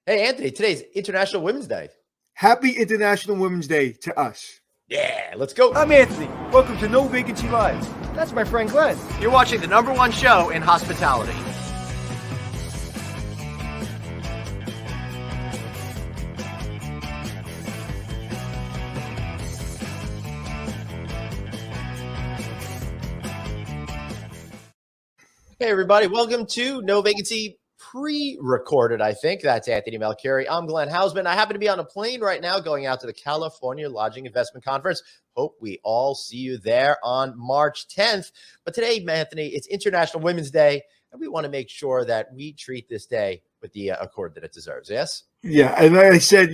Hey, Anthony, today's International Women's Day. Happy International Women's Day to us. Yeah, let's go. I'm Anthony. Welcome to No Vacancy Live. That's my friend Glenn. You're watching the #1 show in hospitality. Hey, everybody. Welcome to No Vacancy pre-recorded, I think. That's Anthony Melchiori. I'm Glenn Hausman. I happen to be on a plane right now going out to the California Lodging Investment Conference. Hope we all see you there on March 10th. But today, Anthony, it's International Women's Day, and we want to make sure that we treat this day with the accord that it deserves, yes? Yeah, and like I said,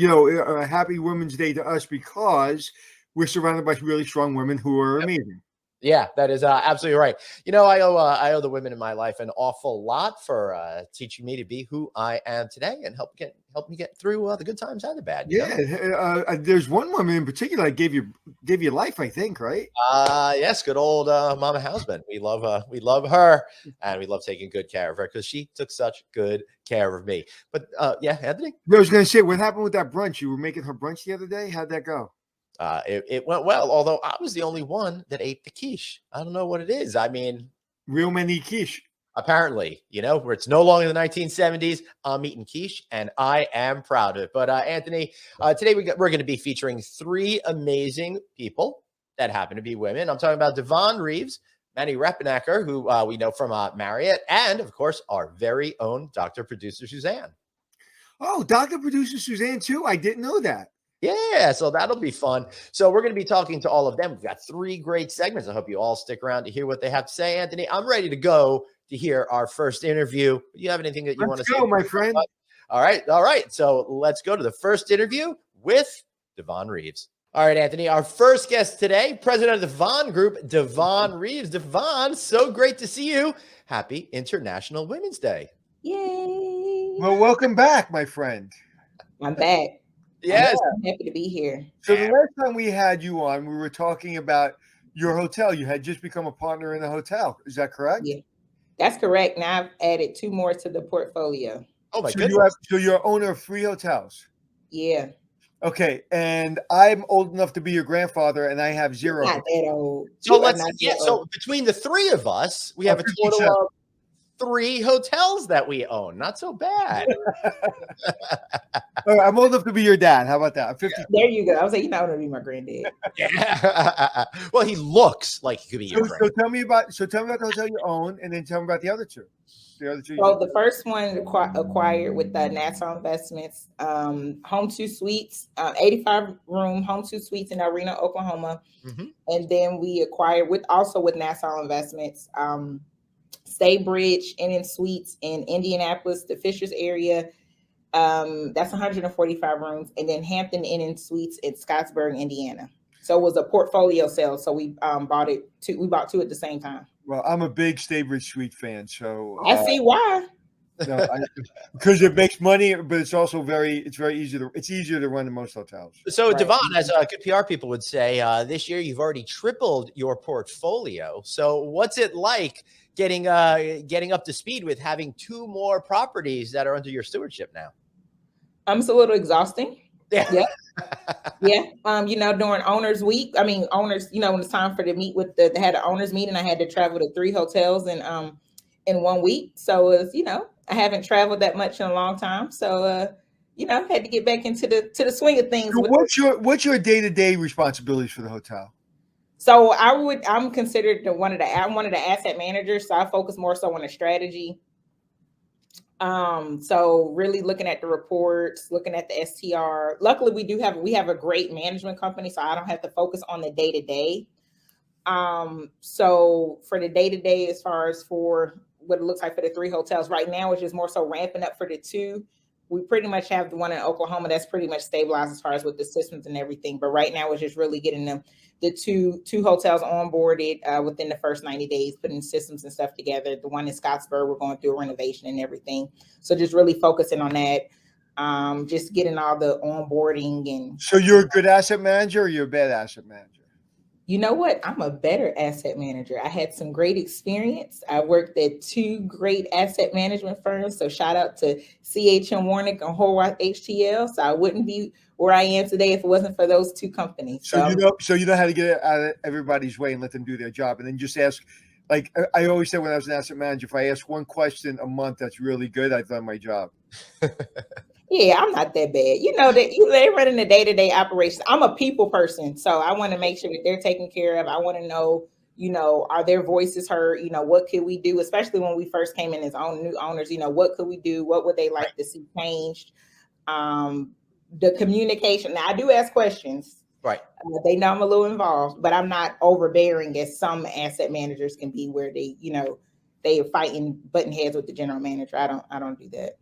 happy Women's Day to us because we're surrounded by really strong women who are amazing. Yeah, that is absolutely right. I owe the women in my life an awful lot for teaching me to be who I am today and help me get through the good times and the bad. There's one woman in particular that gave you life, I think, right? Yes, good old Mama Hausman. We love her, and we love taking good care of her because she took such good care of me. But yeah, Anthony. I was going to say, what happened with that brunch? You were making her brunch the other day. How'd that go? It went well, although I was the only one that ate the quiche. I don't know what it is. I mean, real men eat quiche. Apparently, where it's no longer the 1970s, I'm eating quiche, and I am proud of it. But Anthony, today we're going to be featuring 3 amazing people that happen to be women. I'm talking about Devon Reeves, Manny Repenacker, who we know from Marriott, and of course, our very own Dr. Producer Suzanne. Oh, Dr. Producer Suzanne too? I didn't know that. Yeah, so that'll be fun. So we're going to be talking to all of them. We've got 3 great segments. I hope you all stick around to hear what they have to say. Anthony, I'm ready to go to hear our first interview. Do you have anything that you want to say? Let's go, my friend. All right. So let's go to the first interview with Devon Reeves. All right, Anthony, our first guest today, president of the Vonne Group, Devon Reeves. Devon, so great to see you. Happy International Women's Day. Yay. Well, welcome back, my friend. I'm back. Yes. I'm happy to be here. So the last time we had you on, we were talking about your hotel. You had just become a partner in the hotel. Is that correct? Yeah, that's correct. Now I've added 2 more to the portfolio. Oh, my goodness. So you're owner of 3 hotels? Yeah. Okay, and I'm old enough to be your grandfather, and I have 0. Not that old. So between the 3 of us, we have a total of 3 hotels that we own. Not so bad. I'm old enough to be your dad. How about that? I'm 50. There you go. I was like, I want to be my granddad. Yeah. Well, he looks like he could be your granddad. So tell me about the hotel you own, and then tell me about the other 2. So the first one acquired with Nassau Investments, Home 2 Suites, 85-room Home 2 Suites in Arena, Oklahoma. Mm-hmm. And then we acquired with Nassau Investments, Staybridge Inn and Suites in Indianapolis, the Fishers area. That's 145 rooms. And then Hampton Inn and Suites in Scottsburg, Indiana. So it was a portfolio sale. So we bought 2 at the same time. Well, I'm a big Staybridge Suite fan, so I see why. Because it makes money, but it's also it's easier to run than most hotels. So, right. Devon, as good PR people would say, this year you've already tripled your portfolio. So, what's it like getting up to speed with having 2 more properties that are under your stewardship now? It's a little exhausting. Yeah. Yeah. During owners week, when it's time for the meet with they had an owners meeting, I had to travel to 3 hotels in 1 week. So it's, I haven't traveled that much in a long time. So, had to get back into the swing of things. So what's your day-to-day responsibilities for the hotel? So I'm considered one of the asset managers. So I focus more so on the strategy. So really looking at the reports, looking at the STR. Luckily, we have a great management company, so I don't have to focus on the day-to-day. So for the day-to-day, as far as for what it looks like for the 3 hotels right now, which is more so ramping up for the 2. We pretty much have the one in Oklahoma that's pretty much stabilized as far as with the systems and everything. But right now, it's just really getting the two hotels onboarded within the first 90 days, putting systems and stuff together. The one in Scottsburg, we're going through a renovation and everything. So just really focusing on that, just getting all the onboarding. And so you're a good asset manager or you're a bad asset manager? You know what? I'm a better asset manager. I had some great experience. I worked at 2 great asset management firms. So shout out to CHM Warnick and Horwath HTL. So I wouldn't be where I am today if it wasn't for those 2 companies. So you know how to get out of everybody's way and let them do their job, and then just ask. Like I always said when I was an asset manager, if I ask one question a month that's really good, I've done my job. Yeah, I'm not that bad. You know that they running the day-to-day operations. I'm a people person, so I want to make sure that they're taken care of. I want to know, are their voices heard? What could we do, especially when we first came in as new owners? What could we do? What would they like to see changed? The communication. Now, I do ask questions. Right. They know I'm a little involved, but I'm not overbearing as some asset managers can be, where they are fighting button heads with the general manager. I don't do that.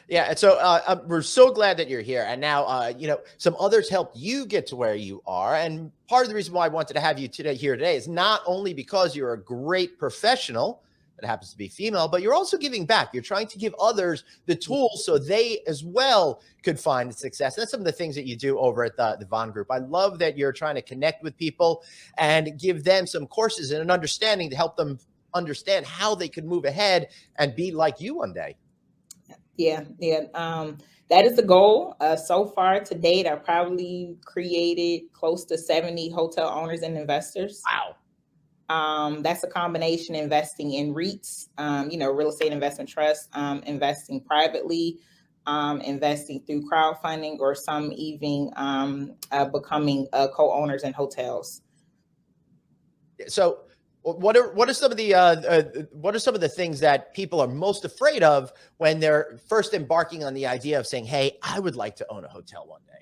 Yeah, and so we're so glad that you're here. And now, some others helped you get to where you are. And part of the reason why I wanted to have you here today is not only because you're a great professional that happens to be female, but you're also giving back. You're trying to give others the tools so they as well could find success. And that's some of the things that you do over at the Vonne Group. I love that you're trying to connect with people and give them some courses and an understanding to help them understand how they could move ahead and be like you one day. Yeah. That is the goal. So far to date, I probably created close to 70 hotel owners and investors. Wow. That's a combination investing in REITs, real estate investment trust, investing privately, investing through crowdfunding, or some even becoming co-owners in hotels. So what are some of the things that people are most afraid of when they're first embarking on the idea of saying, "Hey, I would like to own a hotel one day"?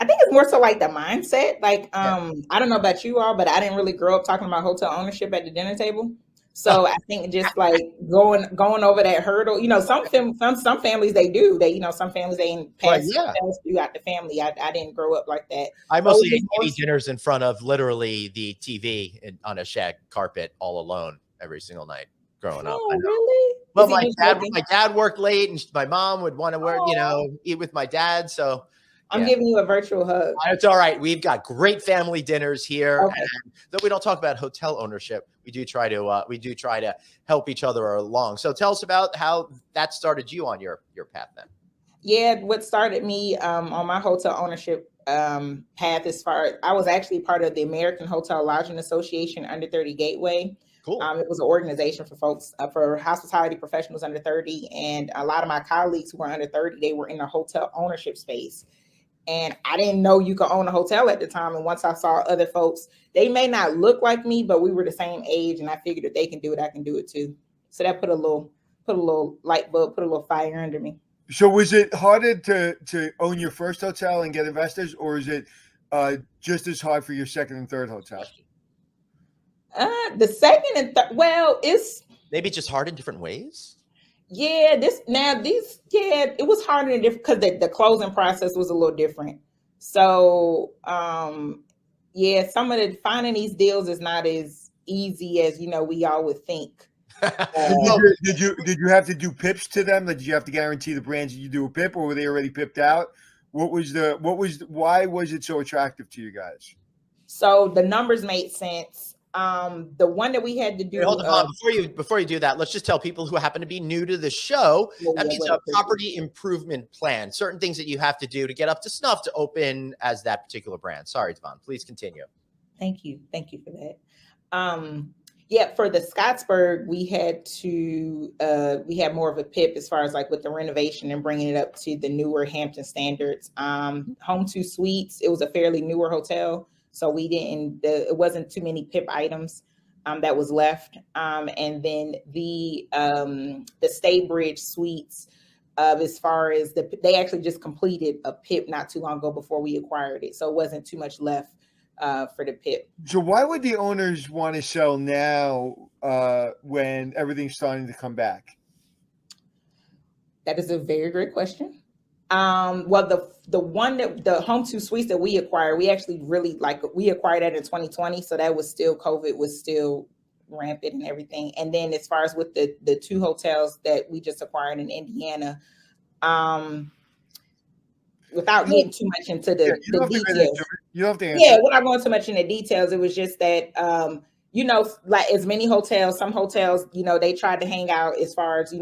I think it's more so like the mindset. Like, I don't know about you all, but I didn't really grow up talking about hotel ownership at the dinner table. So I think just like going over that hurdle, some families they do. Some families they ain't pass throughout the family. I didn't grow up like that. I mostly ate TV dinners in front of literally the TV on a shag carpet all alone every single night growing up. Oh, really? Well, my dad worked late, and my mom would want to work, eat with my dad. So I'm giving you a virtual hug. It's all right. We've got great family dinners here. Okay. And though we don't talk about hotel ownership, we do try to help each other along. So tell us about how that started you on your path then. Yeah, what started me on my hotel ownership path, I was actually part of the American Hotel Lodging Association Under 30 Gateway. Cool. It was an organization for folks, for hospitality professionals under 30. And a lot of my colleagues who were under 30, they were in the hotel ownership space. And I didn't know you could own a hotel at the time. And once I saw other folks, they may not look like me, but we were the same age. And I figured if they can do it, I can do it too. So that put a little light bulb, put a little fire under me. So was it harder to own your first hotel and get investors, or is it just as hard for your second and third hotel? The second and third, it's maybe just hard in different ways. Yeah, it was harder and different because the closing process was a little different. So, some of the finding these deals is not as easy as we all would think. Did you have to do pips to them? Did you have to guarantee the brands that you do a pip, or were they already pipped out? Why was it so attractive to you guys? So the numbers made sense. The one that we had to do. Hold on, before you do that, let's just tell people who happen to be new to the show that means a property improvement plan. Certain things that you have to do to get up to snuff to open as that particular brand. Sorry, Devon, please continue. Thank you for that. For the Scottsburg, we had more of a PIP as far as like with the renovation and bringing it up to the newer Hampton standards. Home 2 Suites, it was a fairly newer hotel. So it wasn't too many PIP items that was left. And then the Staybridge Suites, as far as they actually just completed a PIP not too long ago before we acquired it. So it wasn't too much left for the PIP. So why would the owners want to sell now when everything's starting to come back? That is a very great question. The Home 2 Suites that we acquired, we actually we acquired that in 2020. So that was still, COVID was still rampant and everything. And then as far as with the 2 hotels that we just acquired in Indiana, without getting too much into the details. You don't have to answer. Yeah, we're not going too much into details. It was just that, like as many hotels, some hotels, they tried to hang out as far as,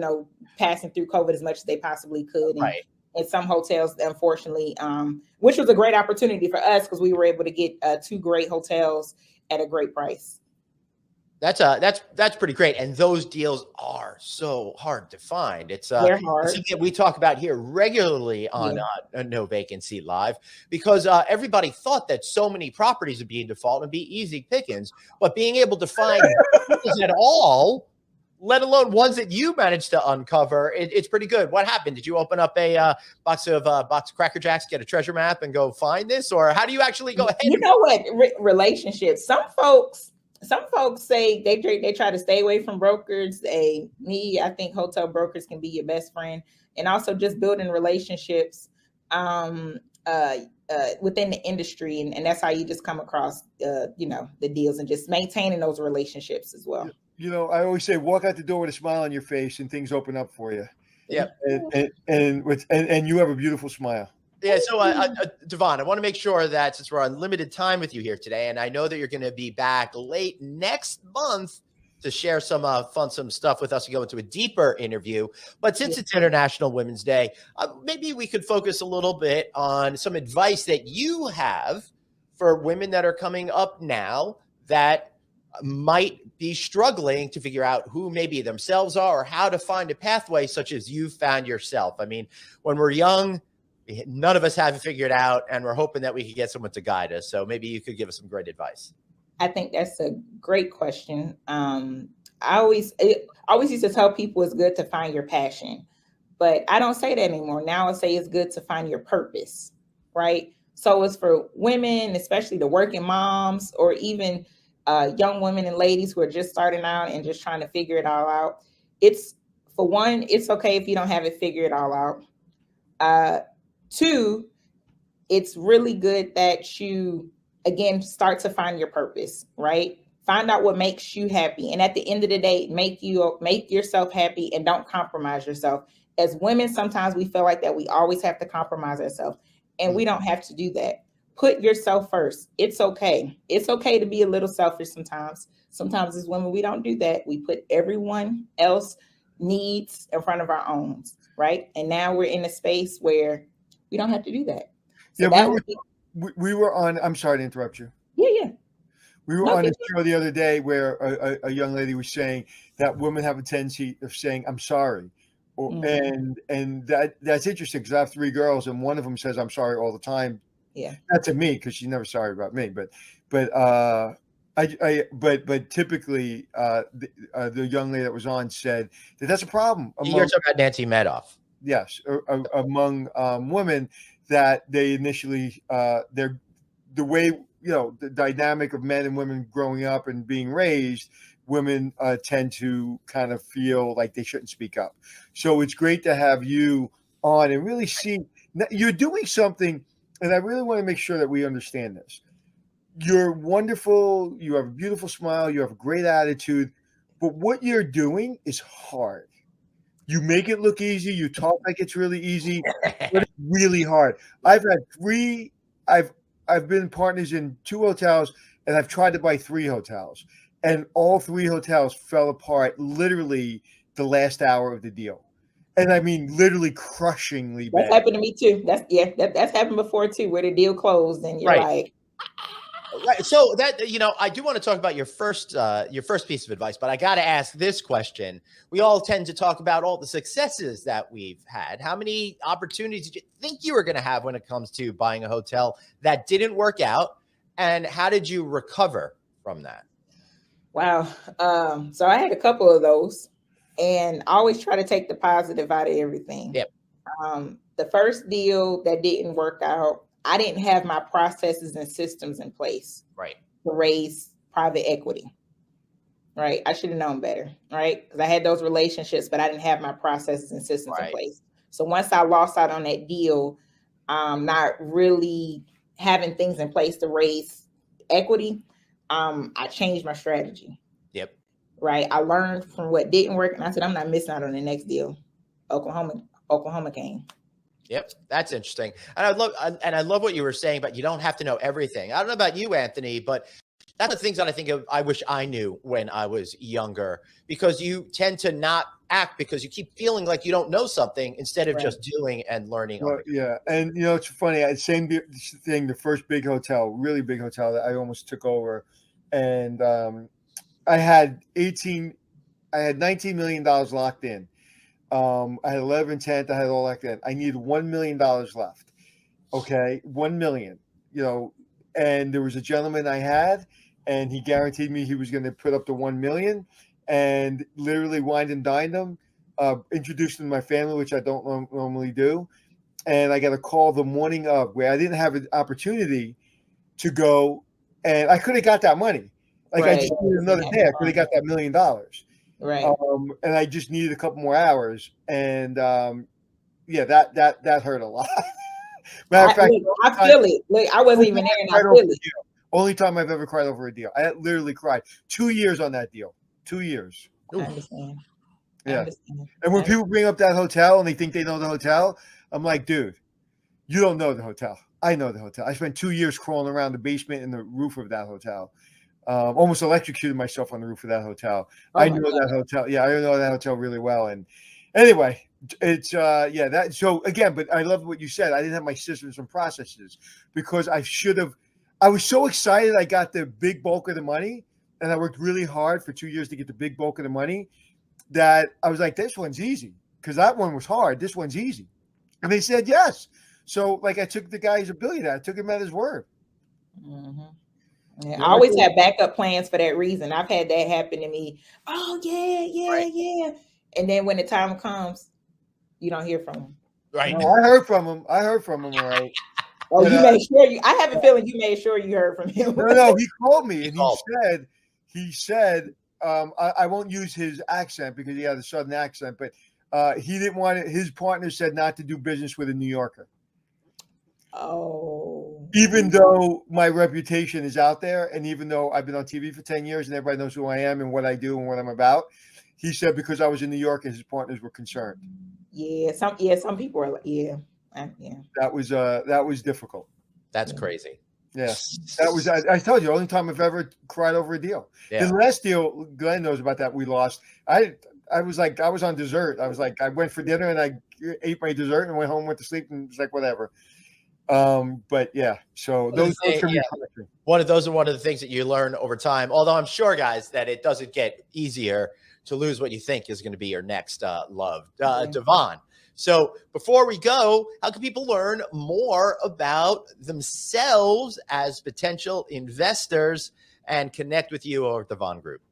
passing through COVID as much as they possibly could. And some hotels, unfortunately, which was a great opportunity for us because we were able to get 2 great hotels at a great price. That's pretty great. And those deals are so hard to find. They're hard. It's something we talk about here regularly on No Vacancy Live, because everybody thought that so many properties would be in default and be easy pickings, but being able to find deals at all, let alone ones that you managed to uncover, it's pretty good. What happened? Did you open up a box of Cracker Jacks, get a treasure map, and go find this, or how do you actually go ahead? You know what? Relationships. Some folks say they try to stay away from brokers. I think hotel brokers can be your best friend, and also just building relationships within the industry, and that's how you just come across the deals and just maintaining those relationships as well. I always say walk out the door with a smile on your face and things open up for you. Yeah, and you have a beautiful smile. Yeah, so Davonne, I want to make sure that since we're on limited time with you here today, and I know that you're going to be back late next month to share some some stuff with us and go into a deeper interview. But since it's International Women's Day, maybe we could focus a little bit on some advice that you have for women that are coming up now that might be struggling to figure out who maybe themselves are or how to find a pathway such as you found yourself. I mean, when we're young, none of us have it figured out, and we're hoping that we could get someone to guide us. So maybe you could give us some great advice. I think that's a great question. I always used to tell people it's good to find your passion, but I don't say that anymore. Now I say it's good to find your purpose, right? So it's for women, especially the working moms, or even young women and ladies who are just starting out and just trying to figure it all out. It's, for one, it's okay if you don't have it figured all out. 2, it's really good that you, again, start to find your purpose, right? Find out what makes you happy. And at the end of the day, make yourself happy and don't compromise yourself. As women, sometimes we feel like that we always have to compromise ourselves, and we don't have to do that. Put yourself first. It's okay. It's okay to be a little selfish sometimes. Sometimes as women, we don't do that. We put everyone else needs in front of our own, right? And now we're in a space where we don't have to do that. So we were on, I'm sorry to interrupt you. Yeah. We were on a show the other day where a young lady was saying that women have a tendency of saying, I'm sorry. And that's interesting because I have 3 girls and one of them says, I'm sorry all the time. Yeah. Not to me, because she's never sorry about me, but typically the young lady that was on said that's a problem. You're talking about Nancy Madoff. Yes, among women, that they initially they're the way the dynamic of men and women growing up and being raised, women tend to kind of feel like they shouldn't speak up. So it's great to have you on and really see you're doing something, and I really want to make sure that we understand this. You're wonderful, you have a beautiful smile, you have a great attitude, but what you're doing is hard. You make it look easy. You talk like it's really easy, but it's really hard. I've been partners in 2 hotels, and I've tried to buy 3 hotels, and all 3 hotels fell apart literally the last hour of the deal. And I mean, literally crushingly bad. That's happened to me too. That's happened before too, where the deal closed and you're like. Right. So that, I do want to talk about your first piece of advice, but I got to ask this question. We all tend to talk about all the successes that we've had. How many opportunities did you think you were going to have when it comes to buying a hotel that didn't work out? And how did you recover from that? Wow. So I had a couple of those, and I always try to take the positive out of everything. Yep. The first deal that didn't work out, I didn't have my processes and systems in place, right, to raise private equity, right? I should have known better, right? Because I had those relationships, but I didn't have my processes and systems in place. So once I lost out on that deal, not really having things in place to raise equity, I changed my strategy. Yep. Right. I learned from what didn't work, and I said, I'm not missing out on the next deal. Oklahoma came. Yep, that's interesting. And I love what you were saying, but you don't have to know everything. I don't know about you, Anthony, but that's the things that I think of. I wish I knew when I was younger, because you tend to not act because you keep feeling like you don't know something instead of just doing and learning. Well, yeah, and it's funny. Same thing. The first big hotel, really big hotel that I almost took over, and I had $19 million locked in. I had 11 tenth. I had all locked in. I needed $1 million left. Okay, 1 million. And there was a gentleman I had, and he guaranteed me he was going to put up the 1 million, and literally wined and dined him. Introduced him to my family, which I don't normally do. And I got a call the morning of where I didn't have an opportunity to go, and I could have got that money. Like I just needed another day. I could have got that $1 million. Right. And I just needed a couple more hours. And yeah, that hurt a lot. Matter of fact, I feel it. Look, I wasn't even there, and I feel it. Only time I've ever cried over a deal. I literally cried. 2 years on that deal. 2 years. I understand. Yeah. I understand. And when people bring up that hotel and they think they know the hotel, I'm like, dude, you don't know the hotel. I know the hotel. I spent 2 years crawling around the basement and the roof of that hotel. Almost electrocuted myself on the roof of that hotel. I know that hotel. Yeah, I know that hotel really well. And anyway, it's that. So again, but I love what you said. I didn't have my systems and processes because I should have. I was so excited I got the big bulk of the money, and I worked really hard for 2 years to get the big bulk of the money, that I was like, this one's easy, because that one was hard. This one's easy. And they said yes. So like I took the guy, he's a billionaire. I took him at his word. Mm-hmm. Yeah, I always have backup plans for that reason. I've had that happen to me. Oh yeah. And then when the time comes, you don't hear from him. Right. No, I heard from him. All right. Oh, you made sure I have a feeling you made sure you heard from him. No, he called me and he said, I won't use his accent because he had a southern accent, but he didn't want it. His partner said not to do business with a New Yorker. Oh. Even though my reputation is out there, and even though I've been on TV for 10 years and everybody knows who I am and what I do and what I'm about, he said because I was in New York and his partners were concerned. Yeah, some people are like, yeah. That was difficult. That's crazy. Yeah, that was. I told you, the only time I've ever cried over a deal. Yeah. The last deal, Glenn knows about that. We lost. I was on dessert. I went for dinner and I ate my dessert and went home, went to sleep, and was like, whatever. But yeah, so those can be one of the things that you learn over time. Although I'm sure, guys, that it doesn't get easier to lose what you think is going to be your next love. Davonne. So before we go, how can people learn more about themselves as potential investors and connect with you or the Vonne Group?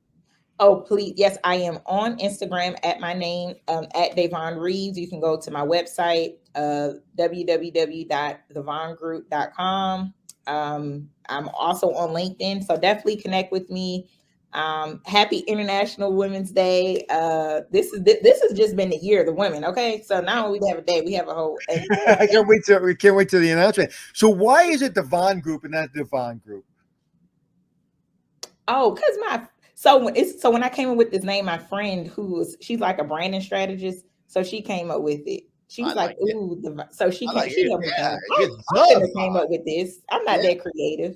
Oh, please. Yes, I am on Instagram at my name, at Devon Reeves. You can go to my website, www.thevonnegroup.com. I'm also on LinkedIn, so definitely connect with me. Happy International Women's Day. This has just been the year of the women. Okay, so now we have a day, we have a whole. I can't wait till the announcement. So why is it the Vonne Group and not the Devonne Group? Oh, because when I came up with this name, my friend she's like a branding strategist, so she came up with it. She was like, "Ooh," so she helped me. I came up with this. I'm not that creative.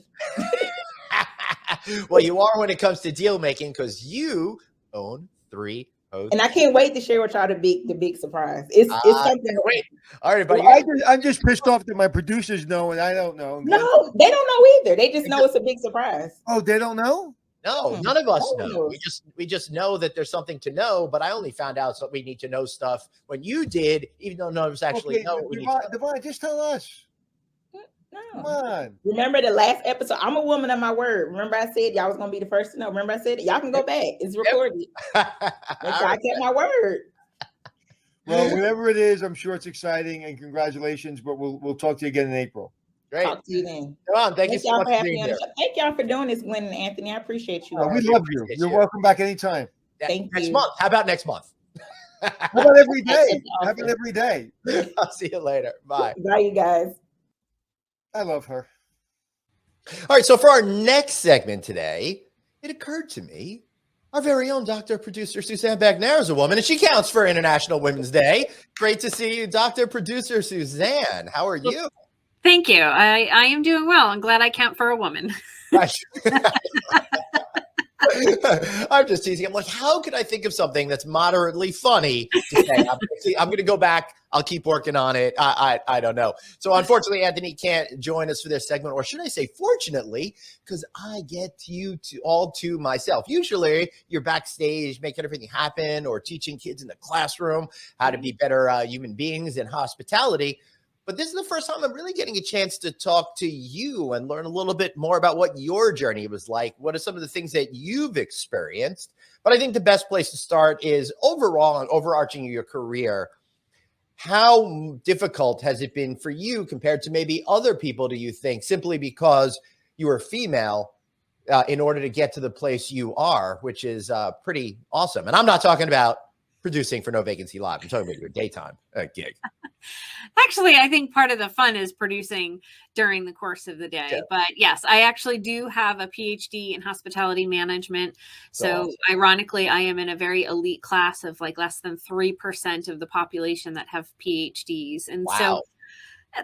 Well, you are when it comes to deal making because you own 3 hotels. And I can't wait to share with y'all the big surprise. It's something. Great. All right, buddy. I'm just pissed off that my producers know and I don't know. No, they don't know either. They just know it's a big surprise. Oh, they don't know? No, none of us know. We just know that there's something to know, but I only found out we need to know stuff when you did, even though none of us actually know. Devonne, just tell us. No. Come on. Remember the last episode? I'm a woman of my word. Remember I said y'all was gonna be the first to know. Remember I said y'all can go back. It's recorded. I kept my word. Well, whatever it is, I'm sure it's exciting and congratulations. But we'll talk to you again in April. Great. Talk to you then. Come on, thank you so much for being here. Thank y'all for doing this, Glenn and Anthony. I appreciate you. We love you. You're welcome back anytime. Thank you. Next month. How about next month? How about every day? How about every day? I'll see you later. Bye. Bye, you guys. I love her. All right, so for our next segment today, it occurred to me Our very own Dr. Producer Suzanne Bagnaire is a woman, and she counts for International Women's Day. Great to see you, Dr. Producer Suzanne. How are you? Thank you. I am doing well. I'm glad I count for a woman. I'm just teasing. I'm like, how could I think of something that's moderately funny to say? I'm going to go back. I'll keep working on it. I don't know. So unfortunately, Anthony can't join us for this segment, or should I say fortunately, because I get you all to myself. Usually you're backstage making everything happen or teaching kids in the classroom how to be better human beings in hospitality. But this is the first time I'm really getting a chance to talk to you and learn a little bit more about what your journey was like. What are some of the things that you've experienced? But I think the best place to start is overall and overarching your career. How difficult has it been for you compared to maybe other people, do you think, simply because you are female in order to get to the place you are, which is pretty awesome? And I'm not talking about producing for No Vacancy Live. I'm talking about your daytime gig. Actually, I think part of the fun is producing during the course of the day. Yeah. But yes, I actually do have a PhD in hospitality management. So ironically, I am in a very elite class of like less than 3% of the population that have PhDs. And so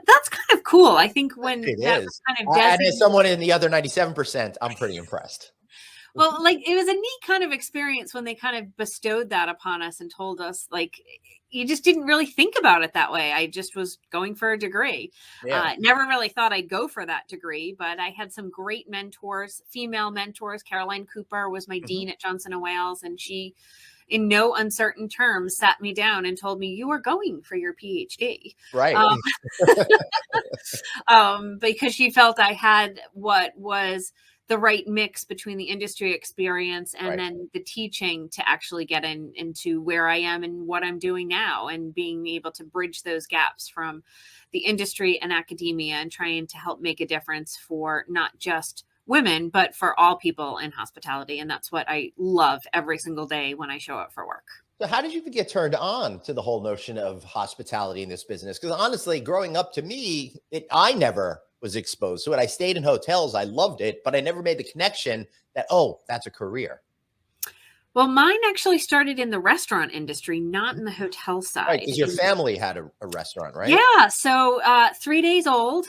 that's kind of cool. I think when that was kind of and as someone in the other 97%, I'm pretty impressed. Well, like it was a neat kind of experience when they kind of bestowed that upon us and told us, like, you just didn't really think about it that way. I just was going for a degree. Never really thought I'd go for that degree, but I had some great mentors, female mentors. Caroline Cooper was my dean at Johnson & Wales, and she, in no uncertain terms, sat me down and told me, you are going for your PhD. Right. Because she felt I had what was the right mix between the industry experience and then the teaching to actually get into where I am and what I'm doing now, and being able to bridge those gaps from the industry and academia and trying to help make a difference for not just women, but for all people in hospitality. And that's what I love every single day when I show up for work. So how did you get turned on to the whole notion of hospitality in this business? Because honestly, growing up, to me, I never was exposed to it. I stayed in hotels. I loved it, but I never made the connection that, oh, that's a career. Well, mine actually started in the restaurant industry, not in the hotel side. Right, because your family had a restaurant, right? Yeah. So 3 days old,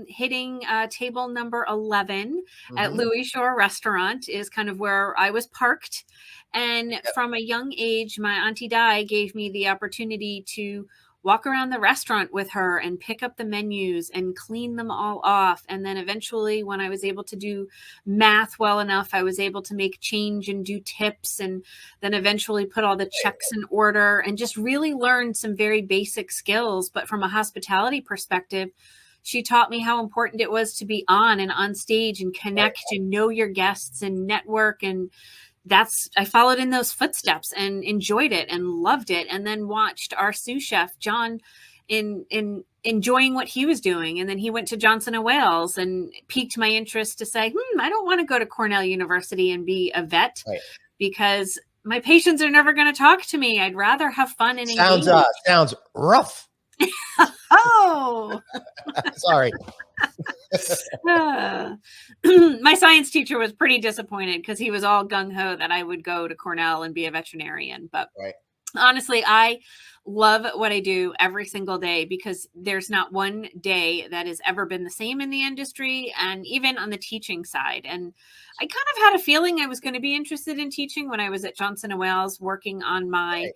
hitting table number 11 at Louis Shore Restaurant is kind of where I was parked. And from a young age, my Auntie Di gave me the opportunity to walk around the restaurant with her and pick up the menus and clean them all off. And then eventually, when I was able to do math well enough, I was able to make change and do tips, and then eventually put all the checks in order and just really learned some very basic skills. But from a hospitality perspective, she taught me how important it was to be on stage and connect and know your guests and network. And I followed in those footsteps and enjoyed it and loved it. And then watched our sous chef, John, in enjoying what he was doing. And then he went to Johnson & Wales and piqued my interest to say, I don't want to go to Cornell University and be a vet because my patients are never going to talk to me. I'd rather have fun and engage. Sounds rough. Oh, sorry. My science teacher was pretty disappointed because he was all gung-ho that I would go to Cornell and be a veterinarian. But honestly, I love what I do every single day, because there's not one day that has ever been the same in the industry, and even on the teaching side. And I kind of had a feeling I was going to be interested in teaching when I was at Johnson & Wales working on my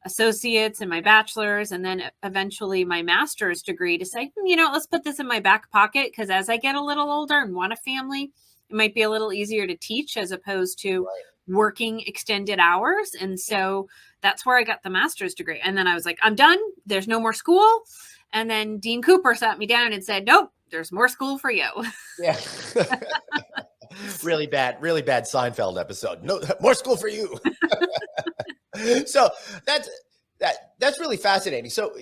associates and my bachelor's, and then eventually my master's degree, to say, let's put this in my back pocket, because as I get a little older and want a family, it might be a little easier to teach as opposed to working extended hours. And so that's where I got the master's degree. And then I was like, I'm done. There's no more school. And then Dean Cooper sat me down and said, nope, there's more school for you. Yeah. Really bad Seinfeld episode. No more school for you. So that's really fascinating. So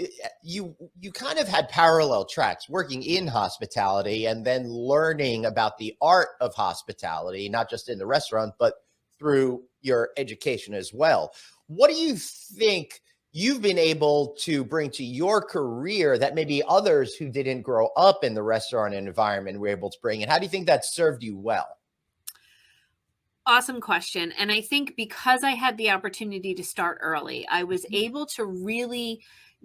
you kind of had parallel tracks, working in hospitality and then learning about the art of hospitality, not just in the restaurant, but through your education as well. What do you think you've been able to bring to your career that maybe others who didn't grow up in the restaurant environment were able to bring? And how do you think that served you well? awesome question. And I think because I had the opportunity to start early, I was able to really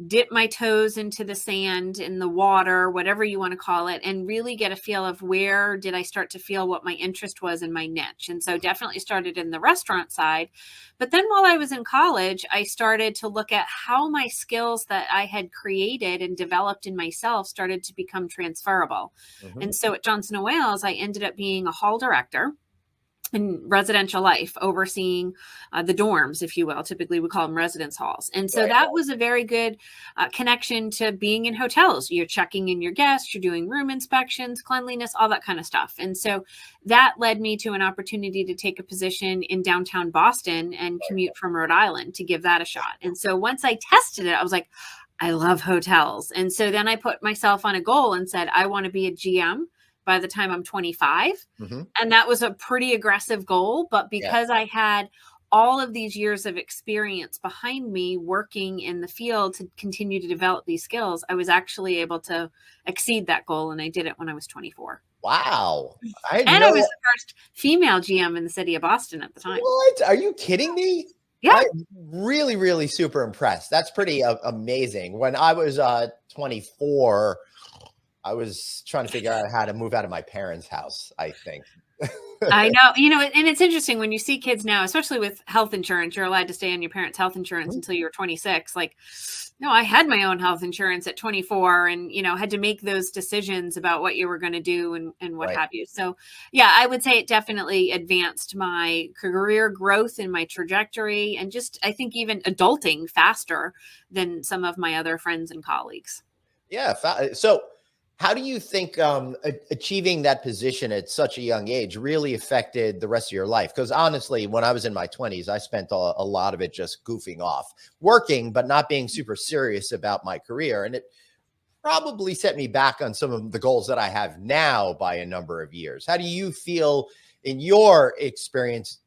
dip my toes into the sand, in the water, whatever you want to call it, and really get a feel of where did I start to feel what my interest was in my niche. And so definitely started in the restaurant side. But then while I was in college, I started to look at how my skills that I had created and developed in myself started to become transferable. Mhm. And so at Johnson & Wales, I ended up being a hall director in residential life, overseeing the dorms, if you will. Typically, we call them residence halls. And so Right. that was a very good connection to being in hotels. You're checking in your guests, you're doing room inspections, cleanliness, all that kind of stuff. And so that led me to an opportunity to take a position in downtown Boston and commute from Rhode Island to give that a shot. And so once I tested it, I was like, I love hotels. And so then I put myself on a goal and said, I want to be a GM by the time I'm 25. Mhm. And that was a pretty aggressive goal. But because I had all of these years of experience behind me working in the field to continue to develop these skills, I was actually able to exceed that goal. And I did it when I was 24. Wow. I had And no I was the first female GM in the city of Boston at the time. What? Are you kidding me? Yeah. I'm really, really super impressed. That's pretty amazing. When I was 24, I was trying to figure out how to move out of my parents' house, I think. I know, and it's interesting when you see kids now, especially with health insurance, you're allowed to stay on your parents' health insurance until you're 26. Like, no, I had my own health insurance at 24 and, had to make those decisions about what you were going to do and what have you. So yeah, I would say it definitely advanced my career growth and my trajectory and just, I think even adulting faster than some of my other friends and colleagues. Yeah. So how do you think achieving that position at such a young age really affected the rest of your life? Because honestly, when I was in my 20s, I spent a lot of it just goofing off, working, but not being super serious about my career. And it probably set me back on some of the goals that I have now by a number of years. How do you feel in your experience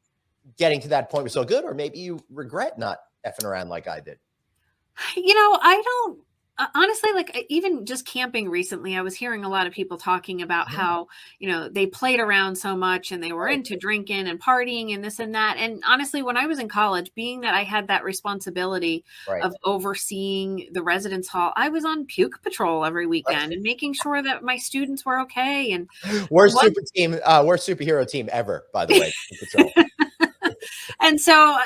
getting to that point was so good? Or maybe you regret not effing around like I did? I don't. Honestly, like even just camping recently, I was hearing a lot of people talking about how, they played around so much and they were into drinking and partying and this and that. And honestly, when I was in college, being that I had that responsibility of overseeing the residence hall, I was on puke patrol every weekend and making sure that my students were okay. And worst superhero team ever, by the way. Patrol. And so,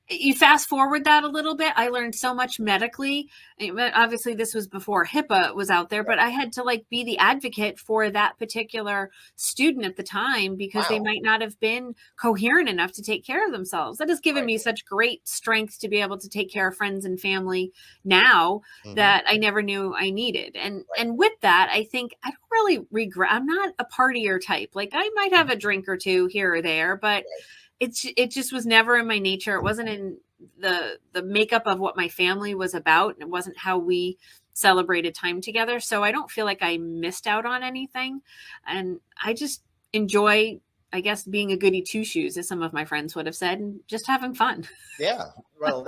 you fast forward that a little bit. I learned so much medically. Obviously, this was before HIPAA was out there, but I had to be the advocate for that particular student at the time because they might not have been coherent enough to take care of themselves. That has given me such great strength to be able to take care of friends and family now that I never knew I needed. And with that, I think I don't really regret. I'm not a partier type. Like I might have a drink or two here or there, but it just was never in my nature. It wasn't in the makeup of what my family was about. And it wasn't how we celebrated time together. So I don't feel like I missed out on anything. And I just enjoy, I guess, being a goody two shoes, as some of my friends would have said, and just having fun. Yeah. Well,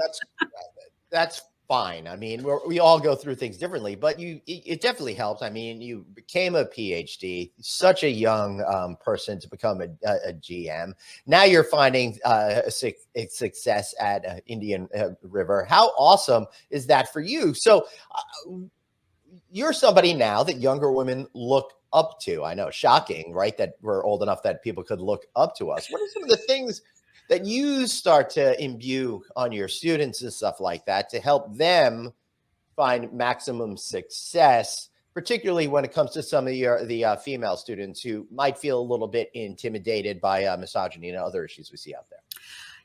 that's fine. I mean, we all go through things differently, but it definitely helped. I mean, you became a PhD, such a young person to become a GM. Now you're finding a success at Indian River. How awesome is that for you? So you're somebody now that younger women look up to. I know, shocking, right? That we're old enough that people could look up to us. What are some of the things that you start to imbue on your students and stuff like that to help them find maximum success, particularly when it comes to some of the female students who might feel a little bit intimidated by misogyny and other issues we see out there?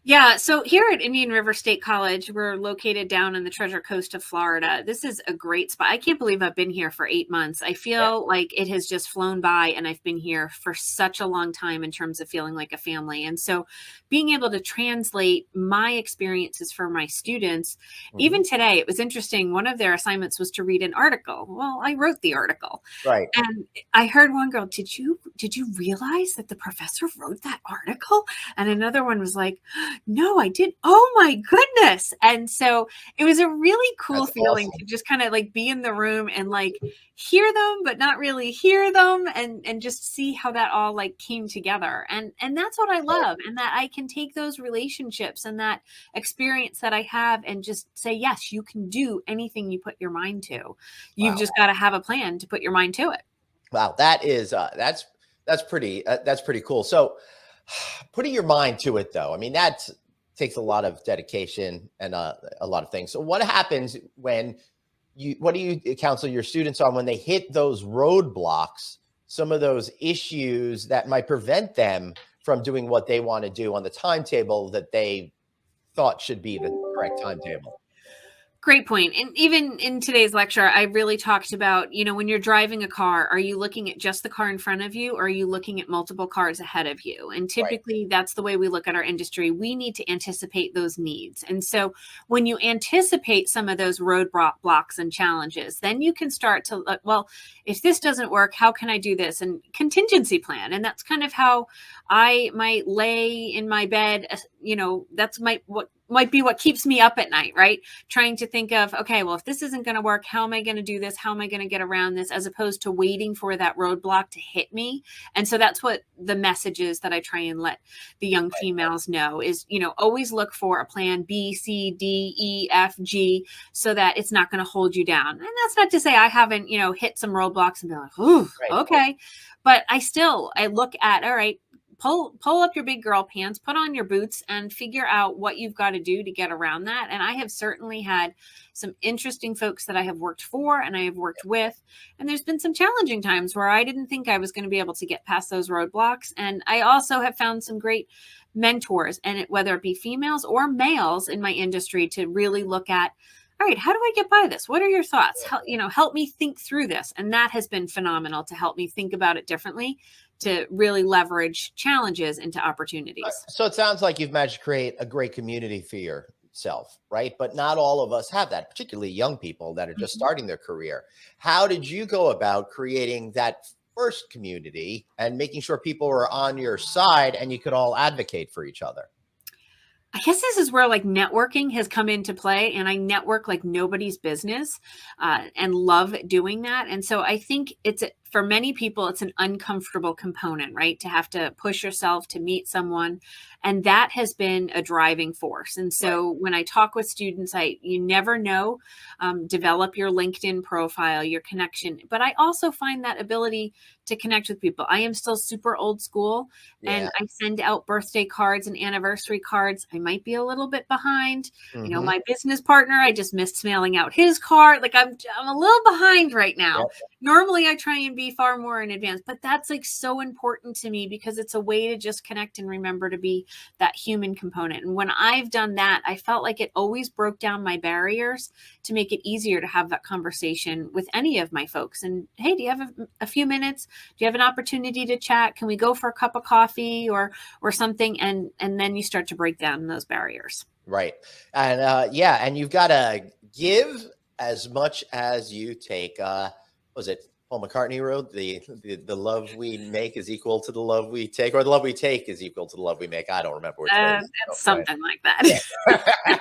Yeah. So here at Indian River State College, we're located down in the Treasure Coast of Florida. This is a great spot. I can't believe I've been here for 8 months. I feel like it has just flown by and I've been here for such a long time in terms of feeling like a family. And so being able to translate my experiences for my students, even today, it was interesting. One of their assignments was to read an article. Well, I wrote the article. Right. And I heard one girl, did you realize that the professor wrote that article? And another one was like, no, I did. Oh my goodness. And so it was a really cool That's feeling awesome. to just kind of like be in the room and like hear them, but not really hear them, and just see how that all like came together. And that's what I love. And that I can take those relationships and that experience that I have and just say, yes, you can do anything you put your mind to. You've Wow. just got to have a plan to put your mind to it. Wow, that is that's pretty cool. So, putting your mind to it, though, I mean, that takes a lot of dedication and a lot of things. So, what happens when what do you counsel your students on when they hit those roadblocks? Some of those issues that might prevent them from doing what they want to do on the timetable that they thought should be the correct timetable. Great point. And even in today's lecture, I really talked about, when you're driving a car, are you looking at just the car in front of you, or are you looking at multiple cars ahead of you? And typically that's the way we look at our industry. We need to anticipate those needs. And so when you anticipate some of those roadblocks and challenges, then you can start to look, well, if this doesn't work, how can I do this? And contingency plan. And that's kind of how I might lay in my bed. That's what might be what keeps me up at night, right? Trying to think of, okay, well, if this isn't going to work, how am I going to do this? How am I going to get around this? As opposed to waiting for that roadblock to hit me. And so that's what the message is that I try and let the young females know is, always look for a plan B, C, D, E, F, G, so that it's not going to hold you down. And that's not to say I haven't, hit some roadblocks and be like, ooh, okay. But I look at, all right, pull up your big girl pants, put on your boots, and figure out what you've got to do to get around that. And I have certainly had some interesting folks that I have worked for and I have worked with. And there's been some challenging times where I didn't think I was going to be able to get past those roadblocks. And I also have found some great mentors, and whether it be females or males in my industry, to really look at, all right, how do I get by this? What are your thoughts? Help me think through this. And that has been phenomenal to help me think about it differently, to really leverage challenges into opportunities. So it sounds like you've managed to create a great community for yourself, right? But not all of us have that, particularly young people that are just starting their career. How did you go about creating that first community and making sure people were on your side and you could all advocate for each other? I guess this is where like networking has come into play, and I network like nobody's business, and love doing that. And so I think for many people, it's an uncomfortable component, right? To have to push yourself to meet someone. And that has been a driving force. And so when I talk with students, you never know, develop your LinkedIn profile, your connection. But I also find that ability to connect with people. I am still super old school, and I send out birthday cards and anniversary cards. I might be a little bit behind. Mm-hmm. My business partner, I just missed mailing out his card. Like I'm a little behind right now. Yep. Normally I try and be far more in advance, but that's like so important to me because it's a way to just connect and remember to be that human component. And when I've done that, I felt like it always broke down my barriers to make it easier to have that conversation with any of my folks. And hey, do you have a few minutes? Do you have an opportunity to chat? Can we go for a cup of coffee or something? And then you start to break down those barriers. Right. And and you've got to give as much as you take. Was it Paul McCartney wrote the love we make is equal to the love we take, or the love we take is equal to the love we make? I don't remember which way. It's something like that.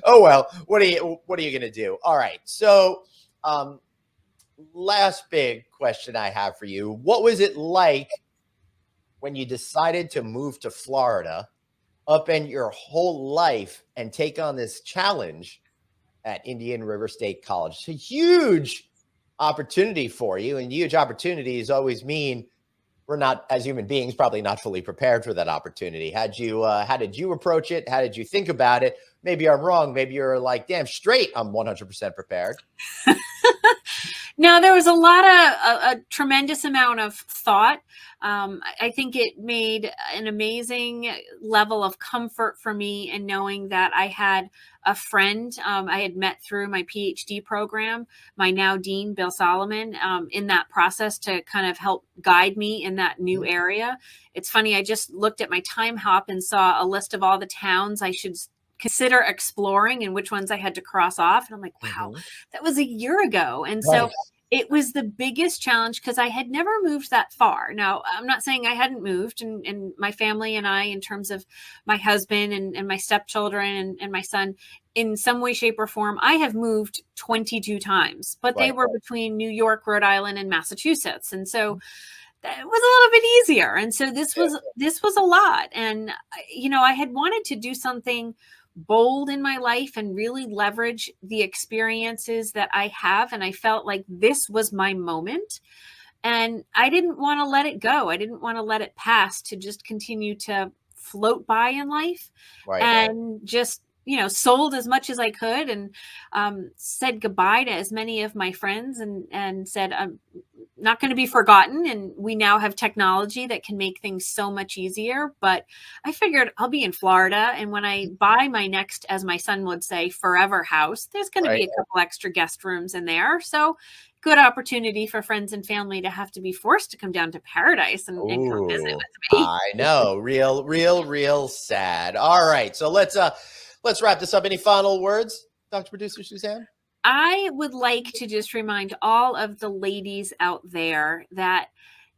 oh well. What are you going to do? All right. So, last big question I have for you: what was it like when you decided to move to Florida, upend your whole life, and take on this challenge at Indian River State College? It's a huge opportunity for you, and huge opportunities always mean we're not, as human beings, probably not fully prepared for that opportunity. How did you approach it? How did you think about it? Maybe I'm wrong. Maybe you're like, damn straight, I'm 100% prepared. No, there was a tremendous amount of thought. I think it made an amazing level of comfort for me in knowing that I had a friend I had met through my PhD program, my now dean, Bill Solomon, in that process to kind of help guide me in that new area. It's funny, I just looked at my time hop and saw a list of all the towns I should consider exploring and which ones I had to cross off. And I'm like, wow, that was a year ago. And so it was the biggest challenge because I had never moved that far. Now, I'm not saying I hadn't moved, and my family and I, in terms of my husband and my stepchildren and my son, in some way, shape, or form, I have moved 22 times, but they were between New York, Rhode Island, and Massachusetts. And so it was a little bit easier. And so this was a lot. And, I had wanted to do something bold in my life and really leverage the experiences that I have. And I felt like this was my moment. And I didn't want to let it go. I didn't want to let it pass to just continue to float by in life and just, sold as much as I could and said goodbye to as many of my friends and said, I'm not going to be forgotten. And we now have technology that can make things so much easier. But I figured I'll be in Florida. And when I buy my next, as my son would say, forever house, there's going to be a couple extra guest rooms in there. So good opportunity for friends and family to have to be forced to come down to paradise and come visit with me. I know. Real sad. All right. So let's wrap this up. Any final words, Dr. Producer Suzanne? I would like to just remind all of the ladies out there that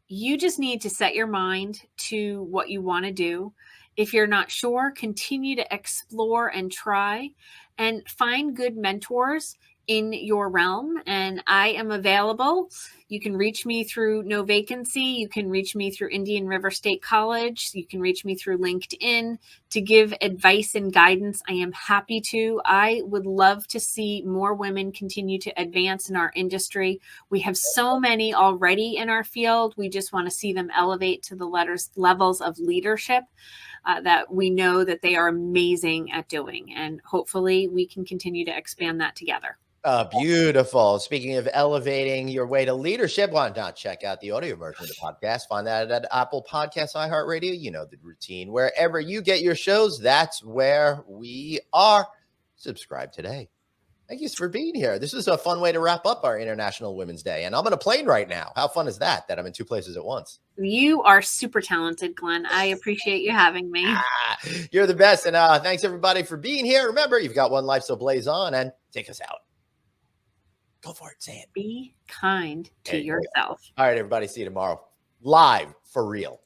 you just need to set your mind to what you want to do. If you're not sure, continue to explore and try and find good mentors in your realm. And I am available. You can reach me through No Vacancy. You can reach me through Indian River State College. You can reach me through LinkedIn to give advice and guidance. I am happy to. I would love to see more women continue to advance in our industry. We have so many already in our field. We just want to see them elevate to the levels of leadership that we know that they are amazing at doing. And hopefully we can continue to expand that together. Beautiful. Speaking of elevating your way to leadership, why not check out the audio version of the podcast? Find that at Apple Podcasts, iHeartRadio. You know the routine. Wherever you get your shows, that's where we are. Subscribe today. Thank you for being here. This is a fun way to wrap up our International Women's Day. And I'm on a plane right now. How fun is that I'm in two places at once? You are super talented, Glenn. I appreciate you having me. You're the best. And thanks, everybody, for being here. Remember, you've got one life, so blaze on and take us out. Go for it, say it. Be kind to yourself. All right, everybody. See you tomorrow. Live for real.